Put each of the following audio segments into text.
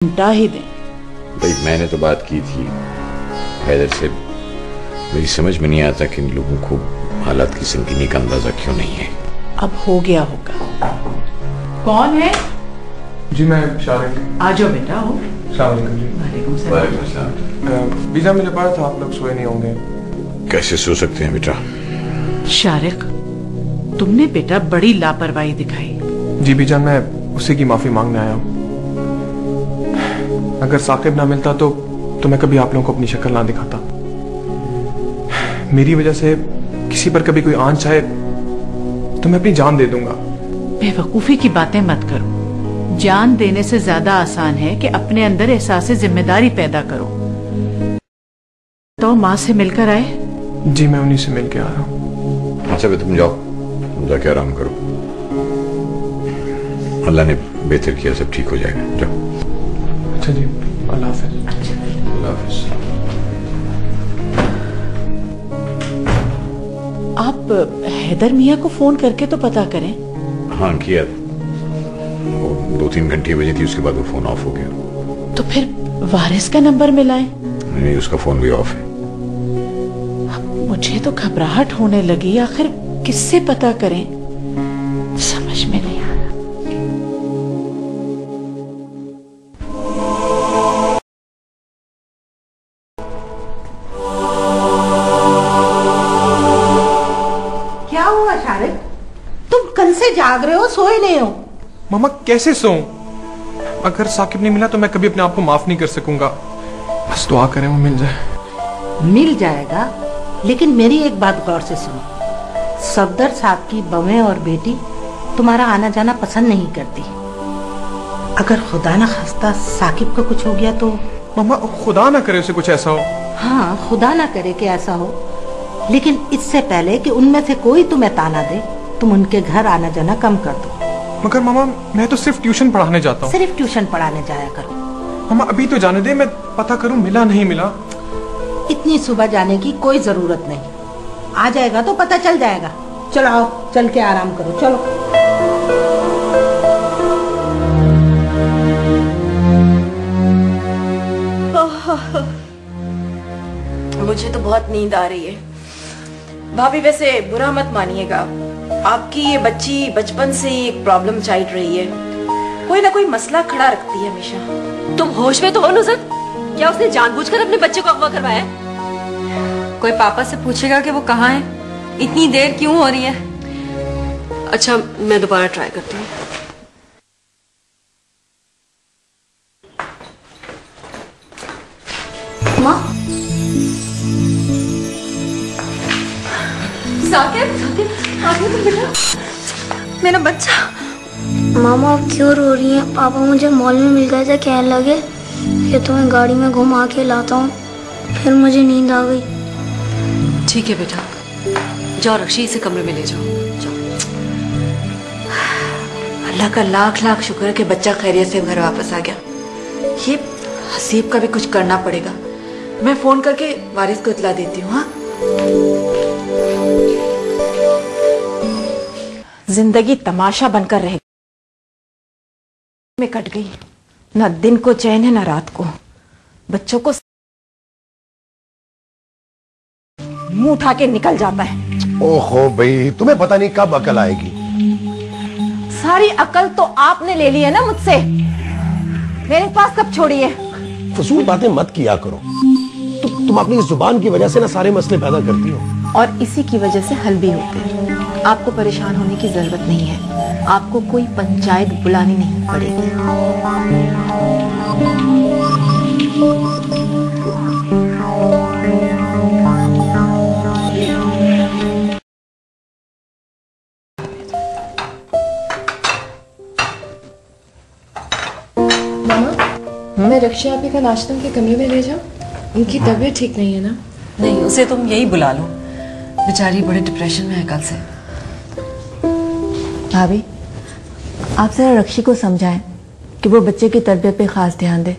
घंटा ही दें। भाई मैंने तो बात की थी हैदर से, मेरी समझ में नहीं आता कि इन लोगों को हालात की संगीनी का अंदाजा क्यों नहीं है। अब हो गया होगा। कौन है? जी मैं शारिक। आ जाओ बेटा। हो जी। वालेकुम सलाम। वीजा मिल पाया था, आप लोग सोए नहीं होंगे। कैसे सो सकते हैं बेटा? शारिक, तुमने बेटा बड़ी लापरवाही दिखाई। जी बीजान, मैं उसी की माफी मांगने आया हूँ। अगर साकिब ना मिलता तो मैं कभी आप लोगों को अपनी शक्ल ना दिखाता। मेरी वजह से किसी पर कभी कोई आंच आए तो मैं अपनी जान दे दूंगा। बेवकूफी की बातें मत करो। जान देने से ज्यादा आसान है कि अपने अंदर एहसास जिम्मेदारी पैदा करो। तो माँ से मिलकर आए? जी मैं उन्हीं से मिल के आ रहा हूँ। अच्छा भाई तुम जाओ, तुम जाके आराम करो। अल्लाह ने बेहतर किया, सब ठीक हो जाएगा। जाओ। अच्छा जी, अल्लाह हाफिज। अल्लाह हाफिज। आप हैदर मियाँ को फोन करके तो पता करें। हाँ किया, 2-3 घंटे बजे थी, उसके बाद वो फोन ऑफ हो गया। तो फिर वारिस का नंबर मिलाएं। नहीं, उसका फोन भी ऑफ है। मुझे तो घबराहट होने लगी। आखिर किससे पता करें, समझ में नहीं आ रहा। क्या हुआ शारिक? तुम कल से जाग रहे हो, सोए नहीं हो? मामा कैसे सोऊं? अगर साकिब नहीं मिला तो मैं कभी अपने आप को माफ नहीं कर सकूंगा। बस दुआ करें वो मिल जाए। मिल जाएगा, लेकिन मेरी एक बात गौर से सुनो। सफदर साहब की बहू और बेटी तुम्हारा आना जाना पसंद नहीं करती। अगर खुदा ना खास्ता साकिब को कुछ हो गया तो? मामा खुदा ना करे उसे कुछ ऐसा हो। हाँ, खुदा ना करे कि ऐसा हो, लेकिन इससे पहले कि उनमें से कोई तुम्हें ताना दे, तुम उनके घर आना जाना कम कर दो। मगर मामा मैं तो सिर्फ ट्यूशन पढ़ाने जाता हूँ। सिर्फ ट्यूशन पढ़ाने जाया करो। मामा अभी तो जाने दे, मैं पता करूँ मिला नहीं मिला। इतनी सुबह जाने की कोई जरूरत नहीं। आ जाएगा तो पता चल जाएगा। चलो आओ, चल के आराम करो। चलो। मुझे तो बहुत नींद आ रही है। भाभी वैसे बुरा मत मानिएगा, आपकी ये बच्ची बचपन से ही एक प्रॉब्लम चाइल्ड रही है। कोई ना कोई मसला खड़ा रखती है हमेशा। तुम होश में तो हो नुसरत? क्या उसने जानबूझकर अपने बच्चे को अगवा करवाया? कोई पापा से पूछेगा कि वो कहाँ है? इतनी देर क्यों हो रही है? अच्छा मैं दोबारा ट्राई करती हूँ। माँ, साकिब, साकिब, आ गए तुम बेटा? मेरा बच्चा। मामा आप क्यों रो रही हैं? पापा मुझे मॉल में मिल गए थे, कहने लगे कि तुम्हें गाड़ी में घुमा के लाता हूँ। फिर मुझे नींद आ गई। ठीक है बेटा, जाओ रक्षी इसे कमरे में ले जाओ। जाओ। अल्लाह का लाख लाख शुक्र है कि बच्चा खैरियत से घर वापस आ गया। ये हसीब का भी कुछ करना पड़ेगा। मैं फोन करके वारिस को इतला देती हूँ। हाँ, जिंदगी तमाशा बनकर रह में कट गई। ना दिन को चैन है ना रात को। बच्चों को मुंह उठा के निकल जाता है। ओहो भाई, तुम्हें पता नहीं कब अकल आएगी। सारी अकल तो आपने ले ली है ना मुझसे। मेरे पास कब छोड़ी है? फजूल बातें मत किया करो। तुम अपनी जुबान की वजह से ना सारे मसले पैदा करती हो, और इसी की वजह से हल भी होते हैं। आपको परेशान होने की जरूरत नहीं है। आपको कोई पंचायत बुलानी नहीं पड़ेगी। मामा, मैं रक्षा आपी का नाश्ता उनके कमरे में ले जाऊं? उनकी तबीयत ठीक नहीं है ना? नहीं, उसे तुम यही बुला लो। बेचारी बड़े डिप्रेशन में है कल से। भाभी, आप जरा रक्षी को समझाएं कि वो बच्चे की तरबियत पे खास ध्यान दे।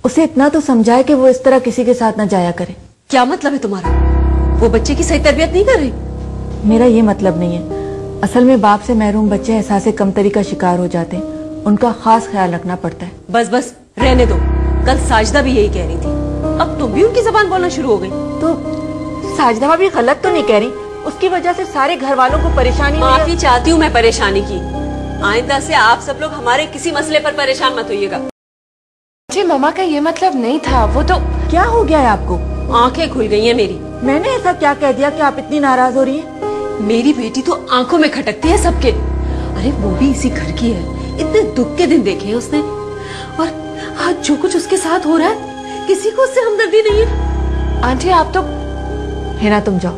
उसे इतना तो समझाए कि वो इस तरह किसी के साथ ना जाया करे। क्या मतलब है तुम्हारा? वो बच्चे की सही तरबियत नहीं कर रही? मेरा ये मतलब नहीं है। असल में बाप से महरूम बच्चे एहसास कमतरी का शिकार हो जाते हैं। उनका खास ख्याल रखना पड़ता है। बस बस रहने दो, कल साजिदा भी यही कह रही थी, अब तुम भी उनकी जबान बोलना शुरू हो गई। तो साजिदा भाभी गलत तो नहीं कह रही, उसकी वजह से सारे घर वालों को परेशानी। माफी चाहती हूँ मैं परेशानी की, आइंदा से आप सब लोग हमारे किसी मसले पर परेशान मत होइएगा। जी मम्मा का ये मतलब नहीं था, वो तो। क्या हो गया है आपको? आंखें खुल गई हैं मेरी। मैंने ऐसा क्या कह दिया कि आप इतनी नाराज हो रही हैं? मेरी बेटी तो आंखों में खटकती है सबके। अरे वो भी इसी घर की है, इतने दुख के दिन देखे उसने, और आज जो कुछ उसके साथ हो रहा है किसी को उससे हमदर्दी नहीं है। आंटी आप तो। है ना, तुम जाओ।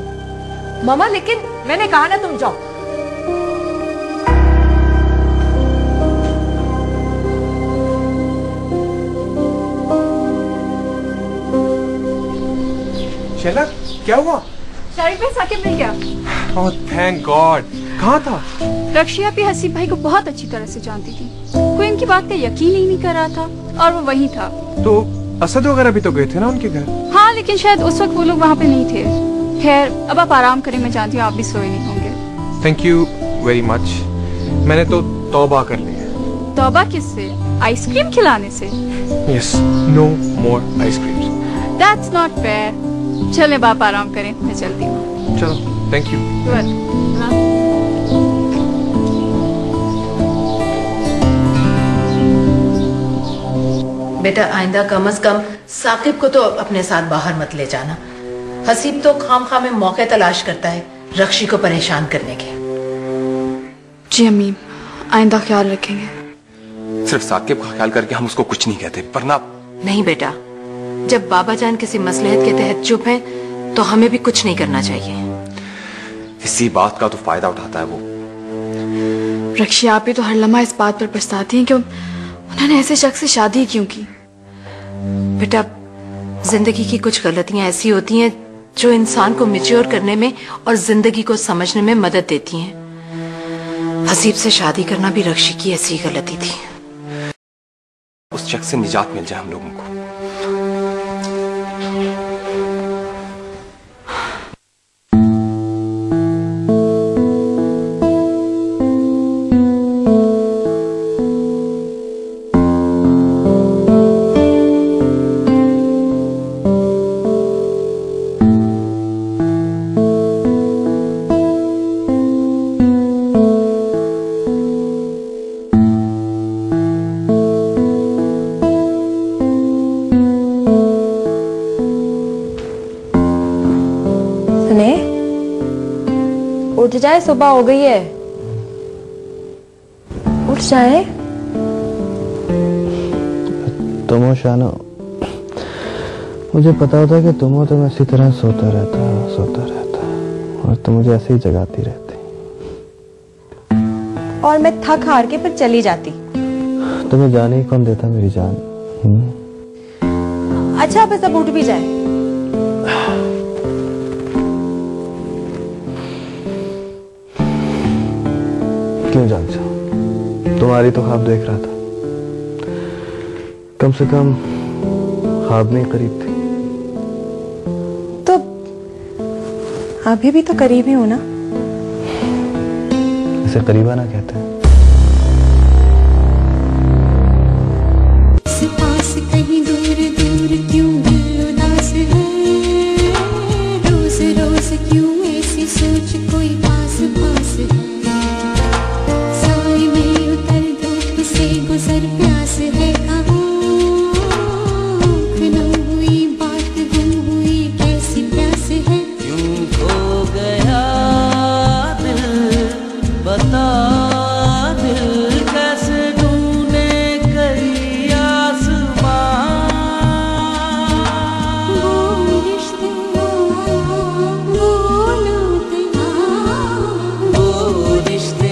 मम्मा लेकिन मैंने कहा ना तुम जाओ। शैला, क्या हुआ? शारिक भाई साकिब मिल गया। Oh thank God. कहाँ था? रक्षिया भी हसीब भाई को बहुत अच्छी तरह से जानती थी, कोई इनकी बात का यकीन ही नहीं कर रहा था, और वो वहीं था। तो असद वगैरह भी तो गए थे ना उनके घर? हाँ, लेकिन शायद उस वक्त वो लोग वहाँ पे नहीं थे। खैर, अब आप आराम करें, मैं जानती हूँ आप भी सोए नहीं होंगे। Thank you very much. मैंने तो तौबा कर ली है। तौबा किससे? आइसक्रीम खिलाने से? Yes, no more ice cream. That's not fair. चलें बाप, आराम करें, मैं चलती हूँ। चलो, थैंक यू। बेटा आइंदा कम से कम साकिब को तो अपने साथ बाहर मत ले जाना। हसीब तो खामखा में मौके तलाश करता है रक्षी को परेशान करने के। जी अम्मी, आइंदा ख्याल रखेंगे। सिर्फ साकिब का ख्याल करके हम उसको कुछ नहीं कहते, वरना। नहीं बेटा, जब बाबा जान किसी मसलहत के तहत चुप हैं, तो हमें भी कुछ नहीं करना चाहिए। इसी बात का तो फायदा उठाता है वो। रक्षी आप ही तो हर लम्हा इस बात पर पछताती हैं कि उन्होंने ऐसे शख्स से शादी क्यों की। बेटा, जिंदगी की कुछ गलतियां ऐसी होती हैं जो इंसान को मैच्योर करने में और जिंदगी को समझने में मदद देती हैं। हसीब से शादी करना भी रक्षी की ऐसी गलती थी। उस शख्स से निजात मिल जाए हम लोगों को। उठ जाए, सुबह हो गई है, उठ जाए। तुम हो शानो, मुझे पता होता कि तुम हो तो मैं इसी तरह सोता रहता और तुम मुझे ऐसे ही जगाती रहती, और मैं थक हार के फिर चली जाती। तुम्हें जाने ही कौन देता मेरी जान। अच्छा, अब सब उठ भी जाए। क्यों जान चाहो, तुम्हारी तो ख्वाब देख रहा था, कम से कम ख्वाब में करीब थी। तो अभी भी तो करीब ही हो ना। इसे करीबाना कहते हैं। पास कहीं दूर दूर क्यों दिल उदास है, रोज रोज क्यों ऐसी सोच कोई पास पास है, साए में उतर धूप से गुजर प्यास है कहाँ, गुम हुई बात गुम हुई कैसी प्यास है, यूं खो गया दिल बता दिल कैसे ढूंढे कई आसमां, वो रिश्ते वो नाते वो रिश्ते